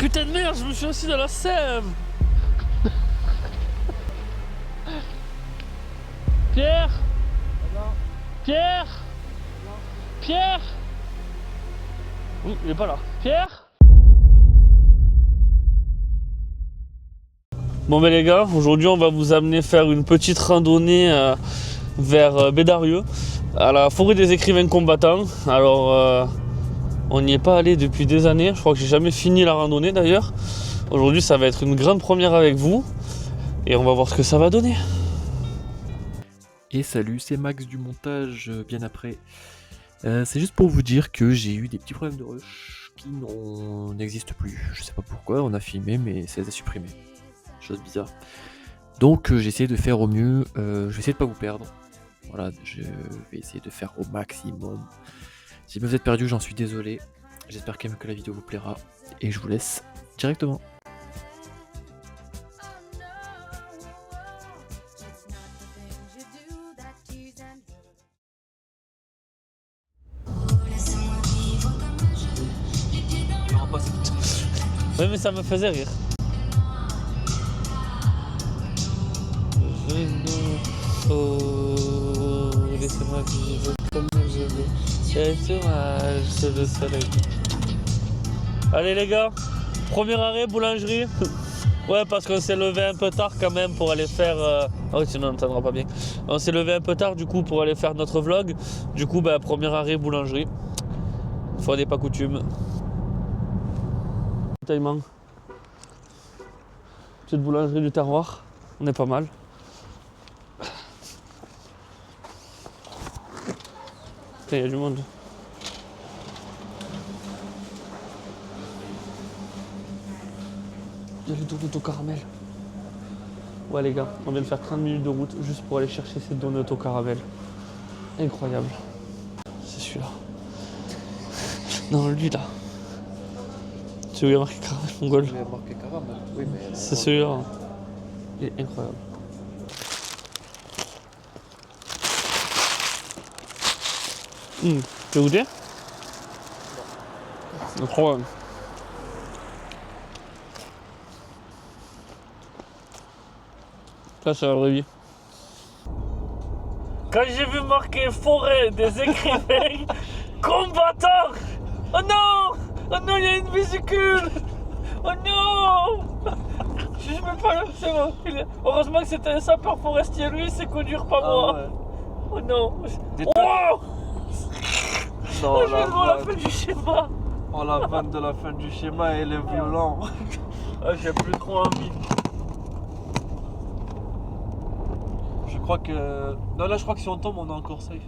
Putain de merde, je me suis assis dans la sève. Pierre. Pierre. Pierre. Ouh, il est pas là. Pierre. Bon ben les gars, aujourd'hui on va vous amener faire une petite randonnée vers Bédarieux, à la forêt des écrivains combattants. Alors on n'y est pas allé depuis des années, je crois que j'ai jamais fini la randonnée d'ailleurs. Aujourd'hui ça va être une grande première avec vous et on va voir ce que ça va donner. Et salut, c'est Max du montage bien après. C'est juste pour vous dire que j'ai eu des petits problèmes de rush qui n'existent plus. Je sais pas pourquoi, on a filmé mais ça les a supprimés. Chose bizarre. Donc j'ai essayé de faire au mieux, je vais essayer de pas vous perdre. Voilà, je vais essayer de faire au maximum. Si vous êtes perdu, j'en suis désolé. J'espère quand même que la vidéo vous plaira. Et je vous laisse directement. Oui mais ça me faisait rire. Oh, laissez-moi vivre comme je veux. C'est dommage, c'est le soleil. Allez les gars, premier arrêt, boulangerie. Ouais, parce qu'on s'est levé un peu tard quand même pour aller faire... Oh, sinon on n'entendra pas bien. On s'est levé un peu tard du coup pour aller faire notre vlog. Du coup, bah, premier arrêt, boulangerie. Fois n'est pas coutume. Taillement. Petite boulangerie du terroir. On est pas mal. Il y a du monde. Il y a le donut au caramel. Ouais les gars, on vient de faire 30 minutes de route juste pour aller chercher ces donuts au caramel. Incroyable. C'est celui-là. Non, lui là. C'est où il y a marqué caramel, mon goal. Il y a marqué caramel, oui mais... C'est celui-là. Il est incroyable. Tu veux goûter? Non. Incroyable. Ça, c'est la vraie vie. Quand j'ai vu marquer forêt des écrivains combattants. Oh non! Oh non, il y a une vésicule! Oh non! Je ne peux pas le... C'est bon. Heureusement que c'était un sapeur forestier, lui, il sait conduire, pas moi. Ouais. Oh non! Oh non, Oh, je viens de voir la fin du schéma! Oh, la vanne de la fin du schéma, elle est violente. Ah, j'ai plus trop envie. Je crois que... Non, là, je crois que si on tombe, on est encore safe.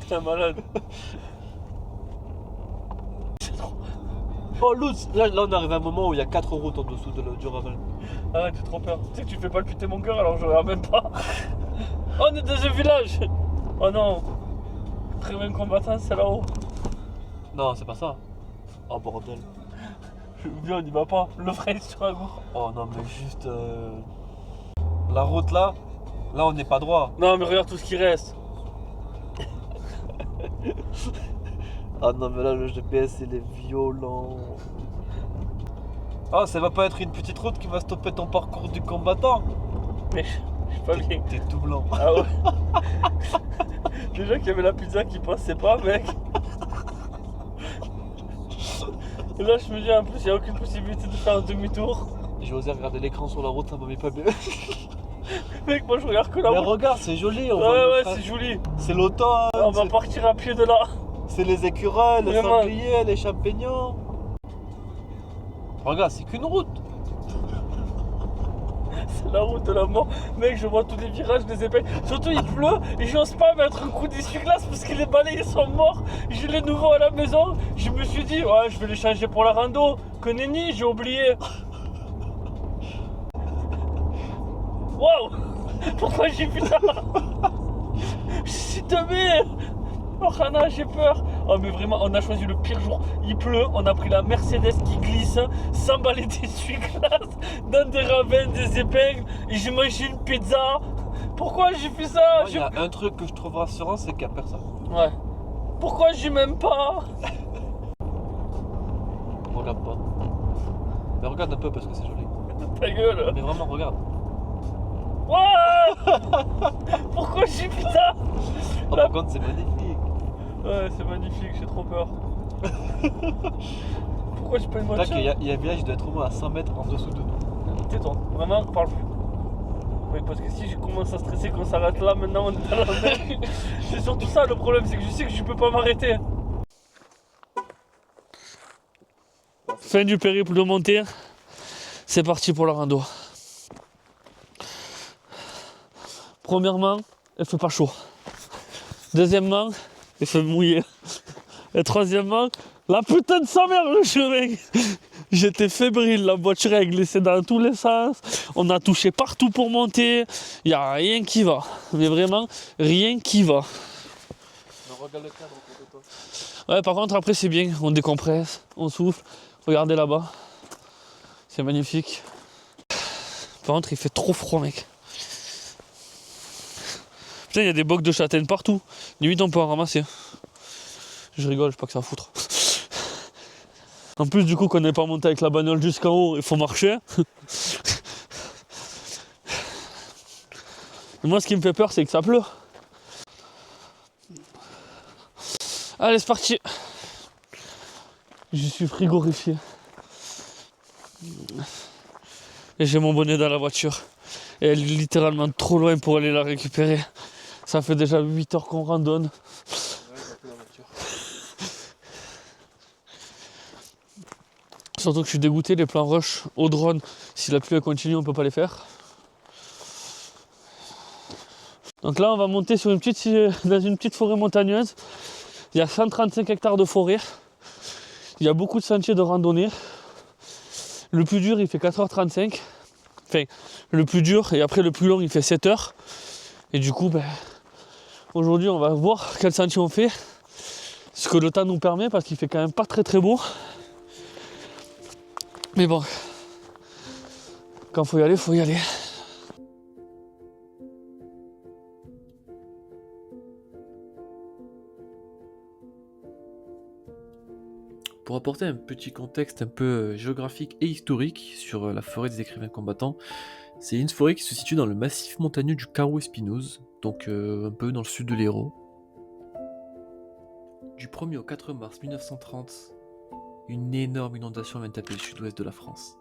T'es un malade. Oh, l'autre là, on arrive à un moment où il y a 4 routes en dessous du ravin. Ah, j'ai trop peur. Tu sais que tu fais palpiter mon cœur alors je regarde même pas. Oh, on est dans un village. Oh non. Très bien combattant, c'est là-haut. Non, c'est pas ça. Oh, bordel. Viens, on y va pas. Le frein est sur la gauche. Oh non, mais juste... La route là, on n'est pas droit. Non, mais regarde tout ce qui reste. Ah non, mais là, le GPS, il est violent. Ah, ça va pas être une petite route qui va stopper ton parcours du combattant. Mais je suis pas bien. T'es tout blanc. Ah ouais. Déjà qu'il y avait la pizza qui passait pas, mec. Et là, je me dis en plus, il n'y a aucune possibilité de faire un demi-tour. J'ai osé regarder l'écran sur la route, ça m'a mis pas bien. Mec, moi je regarde que la Mais route. regarde, c'est joli. On Ouais, voit le ouais, train. c'est joli. C'est l'automne. On va partir à pied de là. C'est les écureuils, les Vraiment. sangliers, les champignons. Regarde, c'est qu'une route. C'est la route de la mort. Mec, je vois tous les virages, les épais. Surtout, il pleut et j'ose pas mettre un coup d'essuie-glace parce que les balais ils sont morts. J'ai les nouveaux à la maison. Je me suis dit, ouais, je vais les changer pour la rando. Que nenni, j'ai oublié. Waouh! Pourquoi j'ai fait ça? Je suis tombé. Oh Hana, j'ai peur. Oh mais vraiment, on a choisi le pire jour. Il pleut, on a pris la Mercedes qui glisse, sans balai d'essuie-glace, dans des ravins, des épingles, et j'ai mangé une pizza. Pourquoi j'ai fait ça? Il y a un truc que je trouve rassurant, c'est qu'il n'y a personne. Ouais. Pourquoi j'y m'aime pas? regarde pas. Mais regarde un peu parce que c'est joli. Ta gueule. Mais vraiment, regarde. Wouah. Pourquoi je suis putain? Oh, par contre, c'est magnifique. Ouais, c'est magnifique, j'ai trop peur. Pourquoi j'ai pas une Là, voiture? qu'il y a un village, il doit être au moins à 100 mètres en dessous de nous. Tais-toi, vraiment, parle plus. Oui, parce que si je commence à stresser qu'on s'arrête là, maintenant on est dans la mer. C'est surtout ça le problème, c'est que je sais que je peux pas m'arrêter. Fin du périple de montée. C'est parti pour la rando. Premièrement, il fait pas chaud. Deuxièmement, il fait mouiller. Et troisièmement, la putain de sa mère le chemin. J'étais fébrile, la voiture a glissé dans tous les sens. On a touché partout pour monter. Il n'y a rien qui va. Mais vraiment, rien qui va. Mais regarde le cadre autour de toi. Ouais, par contre, après, c'est bien. On décompresse, on souffle. Regardez là-bas. C'est magnifique. Par contre, il fait trop froid, mec. Putain, il y a des bocs de châtaigne partout. Limite, on peut en ramasser. Je rigole, je sais pas que ça à foutre. En plus, du coup, qu'on n'est pas monté avec la bagnole jusqu'en haut, il faut marcher. Et moi, ce qui me fait peur, c'est que ça pleut. Allez, c'est parti. Je suis frigorifié. Et j'ai mon bonnet dans la voiture. Et elle est littéralement trop loin pour aller la récupérer. Ça fait déjà 8 heures qu'on randonne. Ouais, j'ai appelé la voiture. Surtout que je suis dégoûté, les plans rush au drone, si la pluie continue, on peut pas les faire. Donc là, on va monter sur dans une petite forêt montagneuse. Il y a 135 hectares de forêt. Il y a beaucoup de sentiers de randonnée. Le plus dur, il fait 4h35. Enfin, le plus dur, et après le plus long, il fait 7h. Et du coup, aujourd'hui, on va voir quel sentier on fait. Ce que le temps nous permet, parce qu'il fait quand même pas très très beau. Mais bon, quand faut y aller, faut y aller. Pour apporter un petit contexte un peu géographique et historique sur la forêt des écrivains combattants, c'est une forêt qui se situe dans le massif montagneux du Carreau Espinouse, donc un peu dans le sud de l'Hérault. Du 1er au 4 mars 1930, une énorme inondation vient taper le sud-ouest de la France.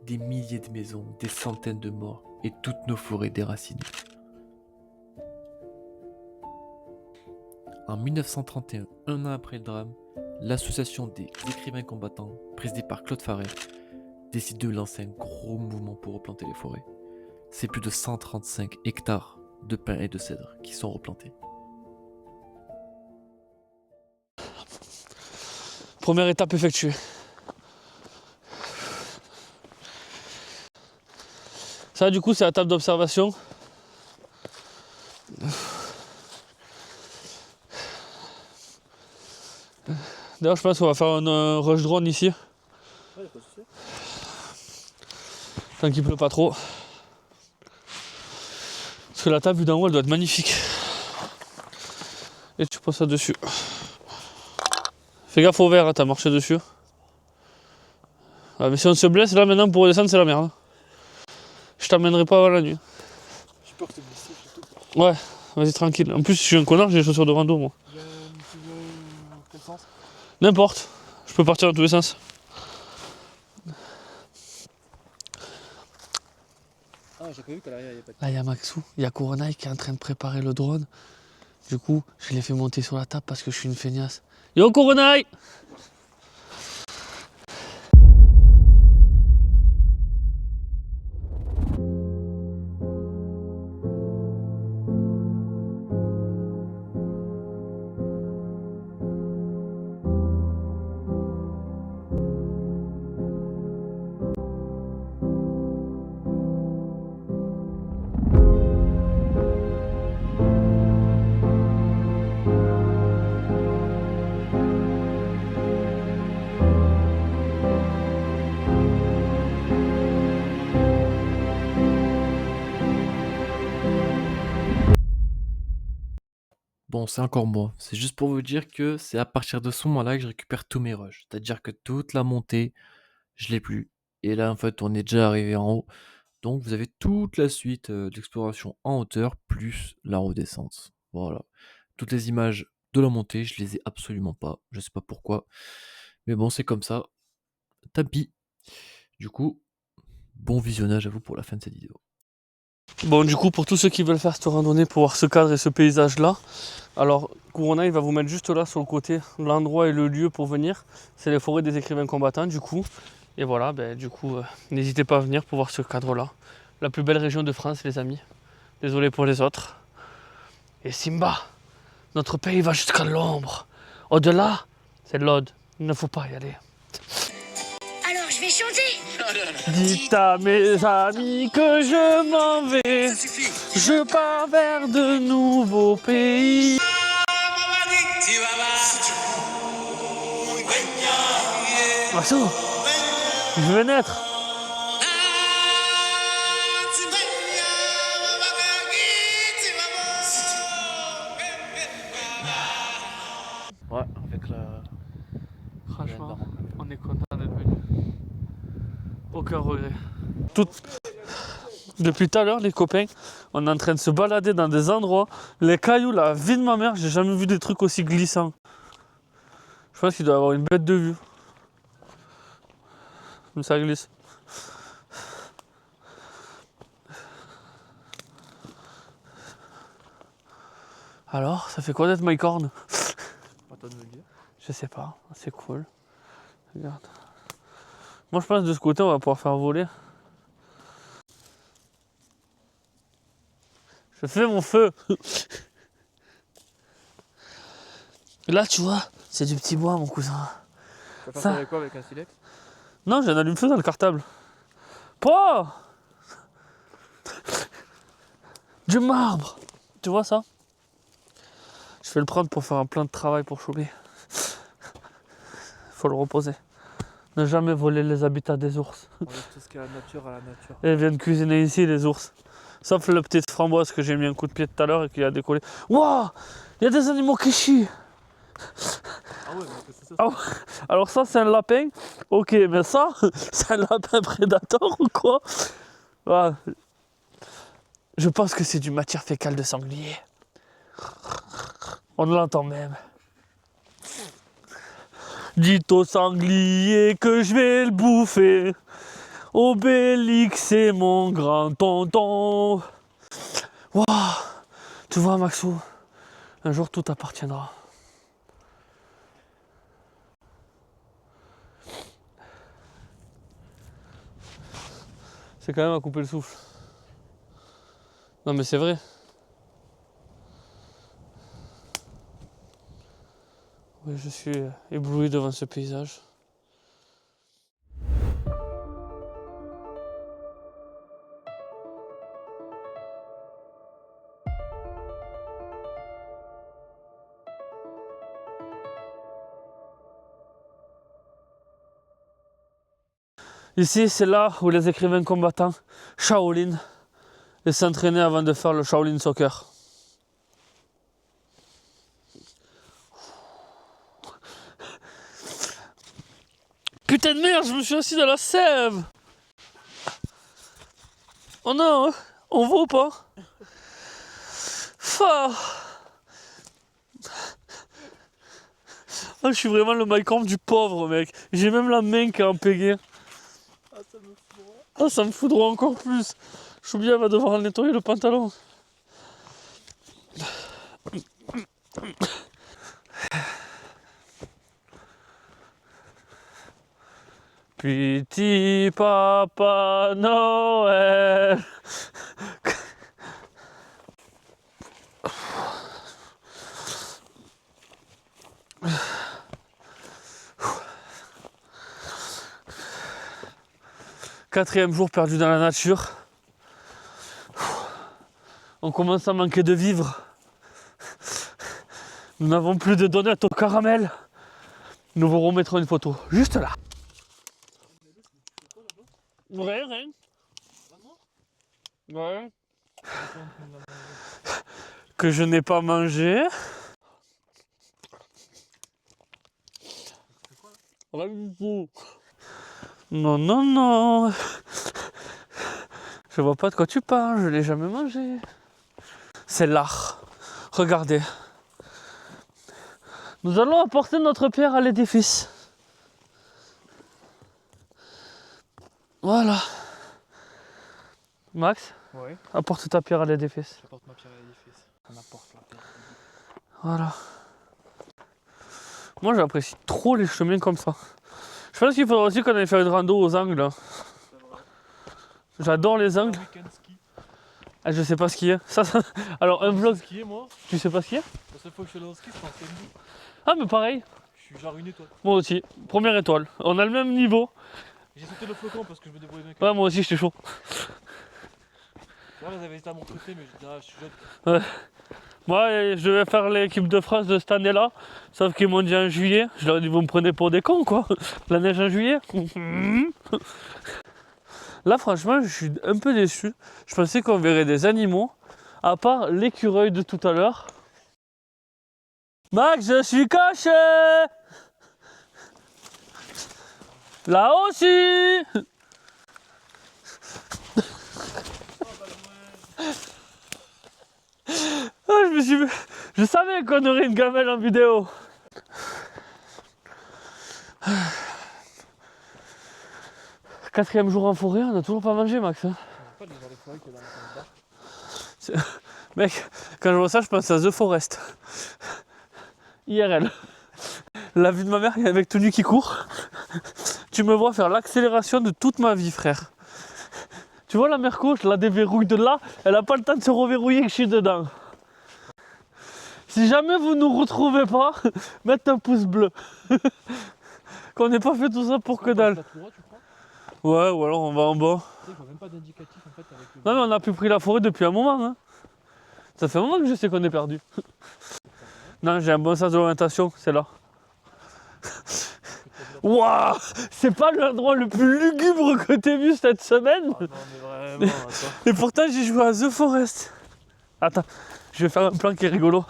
Des milliers de maisons, des centaines de morts et toutes nos forêts déracinées. En 1931, un an après le drame, l'association des écrivains combattants, présidée par Claude Farel, décide de lancer un gros mouvement pour replanter les forêts. C'est plus de 135 hectares de pins et de cèdres qui sont replantés. Première étape effectuée. Ça, du coup, c'est la table d'observation. D'ailleurs, je pense qu'on va faire un rush drone ici. Ouais, pas de souci. Tant qu'il pleut pas trop. Parce que la table vue d'en haut, elle doit être magnifique. Et tu poses ça dessus. Fais gaffe au verre, hein, t'as marché dessus. Ah, mais si on se blesse, là maintenant pour redescendre, c'est la merde. Je t'emmènerai pas avant la nuit. J'ai peur que tu blesses surtout. Ouais, vas-y tranquille. En plus, je suis un connard, j'ai les chaussures de rando, moi. Quel sens? N'importe. Je peux partir dans tous les sens. Ah, j'ai pas vu qu'à l'arrière il n'y a pas de... Là, il y a Maxou, il y a Coronaï qui est en train de préparer le drone. Du coup, je l'ai fait monter sur la table parce que je suis une feignasse. Yo Coronaï! bon, c'est encore moi. C'est juste pour vous dire que c'est à partir de ce moment-là que je récupère tous mes rushs. C'est-à-dire que toute la montée, je l'ai plus. Et là, en fait, on est déjà arrivé en haut. Donc, vous avez toute la suite de l'exploration en hauteur, plus la redescente. Voilà. Toutes les images de la montée, je les ai absolument pas. Je sais pas pourquoi. Mais bon, c'est comme ça. Tant pis. Du coup, bon visionnage à vous pour la fin de cette vidéo. Bon, du coup, pour tous ceux qui veulent faire cette randonnée pour voir ce cadre et ce paysage-là, alors Corona, il va vous mettre juste là sur le côté, l'endroit et le lieu pour venir. C'est les forêts des écrivains combattants, du coup. Et voilà, n'hésitez pas à venir pour voir ce cadre-là. La plus belle région de France, les amis. Désolé pour les autres. Et Simba, notre pays va jusqu'à l'ombre. Au-delà, c'est l'Aude. Il ne faut pas y aller. Alors je vais chanter. Dites à mes amis que je m'en vais. Je pars vers de nouveaux pays. Maxou, je veux naître. Ouais, avec la. Franchement, on est content d'être venu. Aucun regret. Depuis tout à l'heure, les copains, on est en train de se balader dans des endroits. Les cailloux, la vie de ma mère, j'ai jamais vu des trucs aussi glissants. Je pense qu'il doit y avoir une bête de vue. Comme ça glisse. Alors, ça fait quoi d'être Mike Horn? Je sais pas, c'est cool. Regarde. Moi je pense que de ce côté on va pouvoir faire voler. Je fais mon feu. Là tu vois, c'est du petit bois mon cousin. Tu vas Ça- faire avec quoi, avec un silex? Non, j'ai un allume-feu dans le cartable. Pas du marbre. Tu vois ça? Je vais le prendre pour faire un plan de travail pour Choubé. Faut le reposer. Ne jamais voler les habitats des ours. On laisse tout ce qui est à la nature à la nature. Et ils viennent cuisiner ici les ours. Sauf le petit framboise que j'ai mis un coup de pied tout à l'heure et qui a décollé. Wouah! Il y a des animaux qui chient! Ah ouais, mais c'est ça. Ah ouais. Alors ça c'est un lapin. Ok, mais ça, c'est un lapin prédateur ou quoi? Ah. Je pense que c'est du matière fécale de sanglier. On l'entend même. Dites au sanglier que je vais le bouffer. Obélix, c'est mon grand tonton. Waouh! Tu vois, Maxou, un jour tout t'appartiendra. C'est quand même à couper le souffle. Non, mais c'est vrai. Oui, je suis ébloui devant ce paysage. Ici, c'est là où les écrivains combattants Shaolin s'entraînaient avant de faire le Shaolin Soccer. Putain de merde, je me suis assis dans la sève. Oh non, on va ou pas? Ah, je suis vraiment le Mike Horn du pauvre mec. J'ai même la main qui est en pégée. Ah, ça me foudroie encore plus. Choubia va devoir nettoyer le pantalon. Petit Papa Noël. Quatrième jour perdu dans la nature. On commence à manquer de vivre. Nous n'avons plus de donuts au caramel. Nous vous remettrons une photo juste là. Rien, rien. Ouais. Que je n'ai pas mangé. Rien du tout. Non, non, non. Je vois pas de quoi tu parles, je l'ai jamais mangé. C'est l'art. Regardez. Nous allons apporter notre pierre à l'édifice. Voilà. Max, Ouais, apporte ta pierre à l'édifice. j'apporte ma pierre à l'édifice. On apporte la pierre. Voilà. Moi j'apprécie trop les chemins comme ça. Je pense qu'il faudra aussi qu'on aille faire une rando aux angles. Hein. J'adore les angles. Week-end ski. Ah, je sais pas skier. Ça... Alors un vlog, Skier, moi. tu sais pas skier? La seule fois que je suis allé au ski, c'était en CM2. Ah mais pareil, Je suis genre une étoile. moi aussi. Première étoile. On a le même niveau. J'ai sauté le flocon parce que je me débrouillais bien. Ouais moi aussi j'étais chaud. Là, ils avaient été à mon côté, mais je dis, ah, je suis jeune. Moi je vais faire l'équipe de France de cette année-là. Sauf qu'ils m'ont dit en juillet. Je leur ai dit vous me prenez pour des cons quoi. La neige en juillet. Là franchement je suis un peu déçu. Je pensais qu'on verrait des animaux. À part l'écureuil de tout à l'heure. Max, je suis caché. Là aussi. Ah, je savais qu'on aurait une gamelle en vidéo. Quatrième jour en forêt, on n'a toujours pas mangé, Max. Hein. Pas le genre de forêt qu'il y a dans la bar. Mec, quand je vois ça, je pense à The Forest. IRL. La vie de ma mère avec tout nu qui court. Tu me vois faire l'accélération de toute ma vie, frère. Tu vois la Merco, je la déverrouille de là, elle a pas le temps de se reverrouiller que je suis dedans. Si jamais vous nous retrouvez pas, mettez un pouce bleu. Qu'on n'ait pas fait tout ça pour que dalle. Ouais, ou alors on va en bas. Tu sais, je vois même pas d'indicatif en fait avec le. Non mais on a plus pris la forêt depuis un moment. Hein. Ça fait un moment que je sais qu'on est perdu. Non, j'ai un bon sens d'orientation, c'est là. Waouh, c'est pas l'endroit le plus lugubre que t'aies vu cette semaine. Ah non, mais vraiment, attends. Et pourtant j'ai joué à The Forest. Attends, je vais faire un plan qui est rigolo.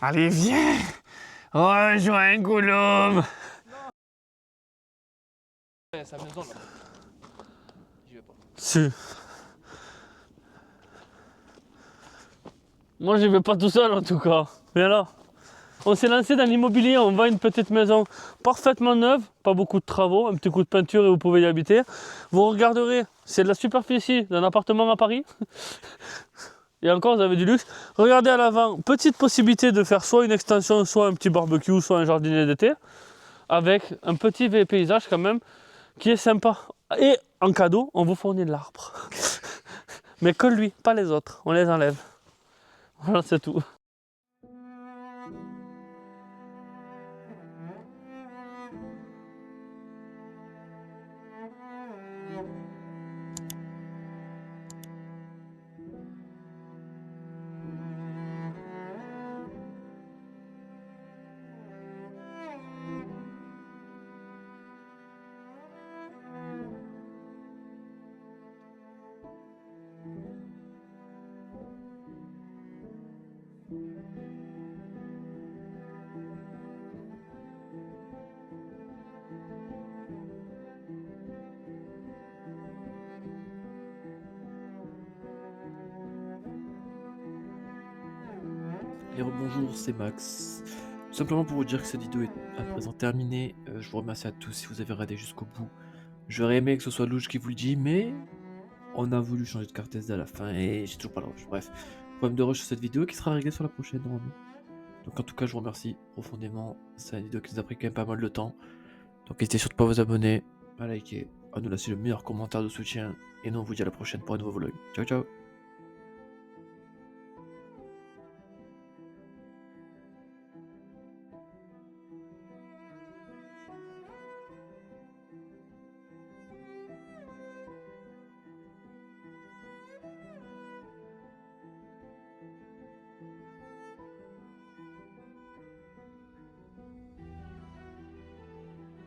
Allez, viens, rejoins Gollum. Ouais, c'est la maison là. J'y vais pas. Si. Moi j'y vais pas tout seul en tout cas. Viens là. On s'est lancé dans l'immobilier, on vend une petite maison parfaitement neuve, pas beaucoup de travaux, un petit coup de peinture et vous pouvez y habiter. Vous regarderez, c'est de la superficie d'un appartement à Paris. Et encore, vous avez du luxe. Regardez à l'avant, petite possibilité de faire soit une extension, soit un petit barbecue, soit un jardinet d'été. Avec un petit paysage quand même, qui est sympa. Et en cadeau, on vous fournit de l'arbre. Mais que lui, pas les autres, on les enlève. Voilà, c'est tout. Et bonjour, c'est Max. Tout simplement pour vous dire que cette vidéo est à présent terminée. Je vous remercie à tous si vous avez regardé jusqu'au bout. J'aurais aimé que ce soit Louche qui vous le dit, mais on a voulu changer de carte SD à la fin et j'ai toujours pas le rush. Bref, problème de rush sur cette vidéo qui sera réglé sur la prochaine normalement. Donc en tout cas, je vous remercie profondément. C'est une vidéo qui nous a pris quand même pas mal de temps. Donc n'hésitez surtout pas à vous abonner, à liker, à nous laisser le meilleur commentaire de soutien. Et nous on vous dit à la prochaine pour un nouveau vlog. Ciao ciao.